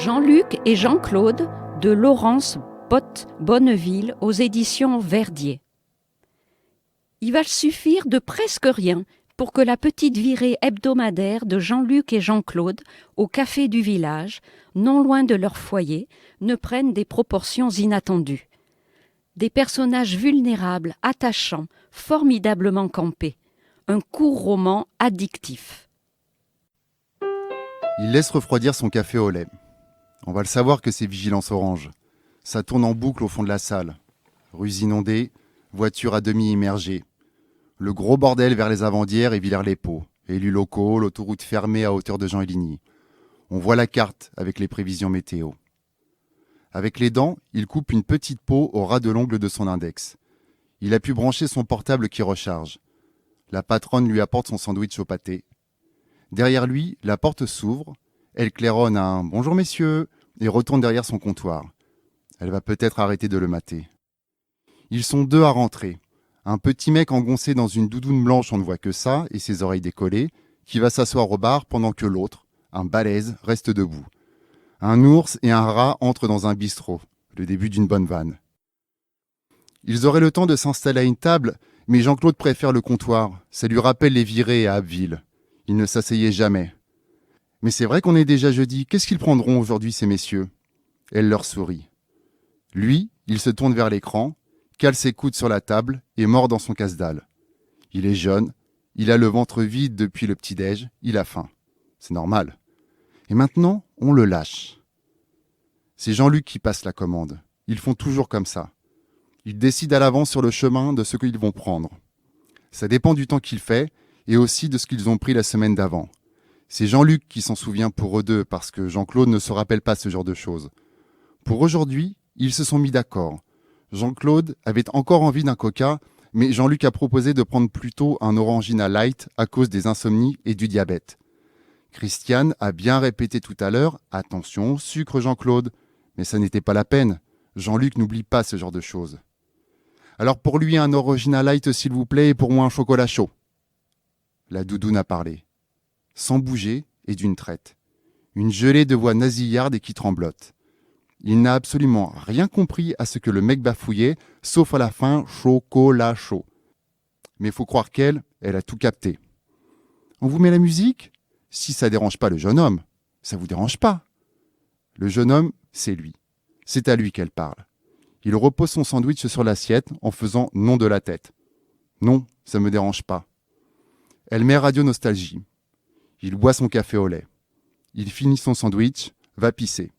Jean-Luc et Jean-Claude de Laurence Bonneville aux éditions Verdier. Il va suffire de presque rien pour que la petite virée hebdomadaire de Jean-Luc et Jean-Claude au café du village, non loin de leur foyer, ne prenne des proportions inattendues. Des personnages vulnérables, attachants, formidablement campés. Un court roman addictif. Il laisse refroidir son café au lait. On va le savoir que c'est Vigilance Orange. Ça tourne en boucle au fond de la salle. Rues inondées, voitures à demi immergées. Le gros bordel vers les Avandières et Villers-les-Paux. Élus locaux, l'autoroute fermée à hauteur de Jean-Héligny. On voit la carte avec les prévisions météo. Avec les dents, il coupe une petite peau au ras de l'ongle de son index. Il a pu brancher son portable qui recharge. La patronne lui apporte son sandwich au pâté. Derrière lui, la porte s'ouvre. Elle claironne un « Bonjour messieurs » et retourne derrière son comptoir. Elle va peut-être arrêter de le mater. Ils sont deux à rentrer. Un petit mec engoncé dans une doudoune blanche, on ne voit que ça, et ses oreilles décollées, qui va s'asseoir au bar pendant que l'autre, un balèze, reste debout. Un ours et un rat entrent dans un bistrot, le début d'une bonne vanne. Ils auraient le temps de s'installer à une table, mais Jean-Claude préfère le comptoir. Ça lui rappelle les virées à Abbeville. Il ne s'asseyait jamais. Mais c'est vrai qu'on est déjà jeudi. Qu'est-ce qu'ils prendront aujourd'hui, ces messieurs ? Elle leur sourit. Lui, il se tourne vers l'écran, cale ses coudes sur la table et mord dans son casse-dalle. Il est jeune, il a le ventre vide depuis le petit-déj, il a faim. C'est normal. Et maintenant, on le lâche. C'est Jean-Luc qui passe la commande. Ils font toujours comme ça. Ils décident à l'avance sur le chemin de ce qu'ils vont prendre. Ça dépend du temps qu'il fait et aussi de ce qu'ils ont pris la semaine d'avant. C'est Jean-Luc qui s'en souvient pour eux deux parce que Jean-Claude ne se rappelle pas ce genre de choses. Pour aujourd'hui, ils se sont mis d'accord. Jean-Claude avait encore envie d'un coca, mais Jean-Luc a proposé de prendre plutôt un Orangina Light à cause des insomnies et du diabète. Christiane a bien répété tout à l'heure « Attention, sucre Jean-Claude », mais ça n'était pas la peine. Jean-Luc n'oublie pas ce genre de choses. Alors pour lui un Orangina Light s'il vous plaît et pour moi un chocolat chaud. La doudoune a parlé. Sans bouger et d'une traite. Une gelée de voix nasillarde et qui tremblote. Il n'a absolument rien compris à ce que le mec bafouillait, sauf à la fin « chocolat chaud ». Mais faut croire qu'elle a tout capté. « On vous met la musique ? Si ça dérange pas le jeune homme, ça vous dérange pas ?» Le jeune homme, c'est lui. C'est à lui qu'elle parle. Il repose son sandwich sur l'assiette en faisant « non » de la tête. « Non, ça me dérange pas. » Elle met Radio Nostalgie. Il boit son café au lait. Il finit son sandwich, va pisser.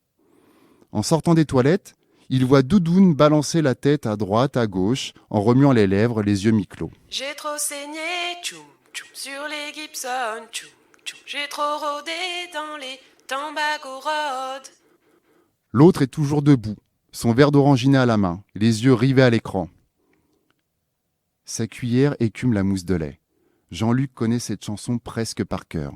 En sortant des toilettes, il voit Doudoune balancer la tête à droite, à gauche, en remuant les lèvres, les yeux mi-clos. J'ai trop saigné, tchoum, tchoum, sur les Gibson, tchoum, tchoum. J'ai trop rôdé dans les Tambago Road. L'autre est toujours debout, son verre d'orangina à la main, les yeux rivés à l'écran. Sa cuillère écume la mousse de lait. Jean-Luc connaît cette chanson presque par cœur.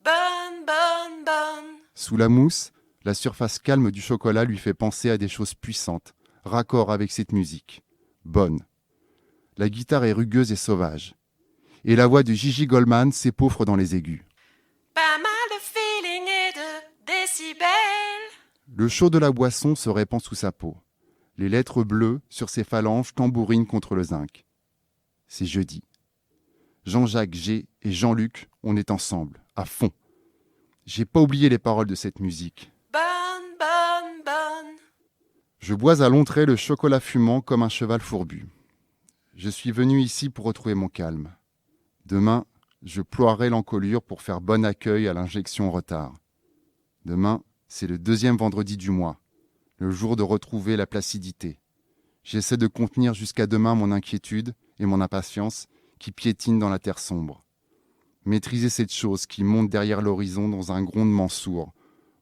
Bonne, bonne, bonne. Sous la mousse, la surface calme du chocolat lui fait penser à des choses puissantes, raccord avec cette musique. Bonne. La guitare est rugueuse et sauvage. Et la voix de Gigi Goldman s'épaufre dans les aigus. Pas mal de feeling et de décibels. Le chaud de la boisson se répand sous sa peau. Les lettres bleues sur ses phalanges tambourinent contre le zinc. C'est jeudi. Jean-Jacques G et Jean-Luc, on est ensemble, à fond. J'ai pas oublié les paroles de cette musique. Bonne, bonne, bonne. Je bois à longs traits le chocolat fumant comme un cheval fourbu. Je suis venu ici pour retrouver mon calme. Demain, je ploierai l'encolure pour faire bon accueil à l'injection en retard. Demain, c'est le 2e vendredi du mois, le jour de retrouver la placidité. J'essaie de contenir jusqu'à demain mon inquiétude et mon impatience qui piétinent dans la terre sombre. Maîtriser cette chose qui monte derrière l'horizon dans un grondement sourd.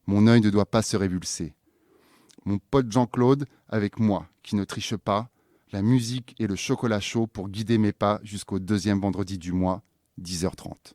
Mon œil ne doit pas se révulser. Mon pote Jean-Claude avec moi, qui ne triche pas, la musique et le chocolat chaud pour guider mes pas jusqu'au 2e vendredi du mois, 10h30.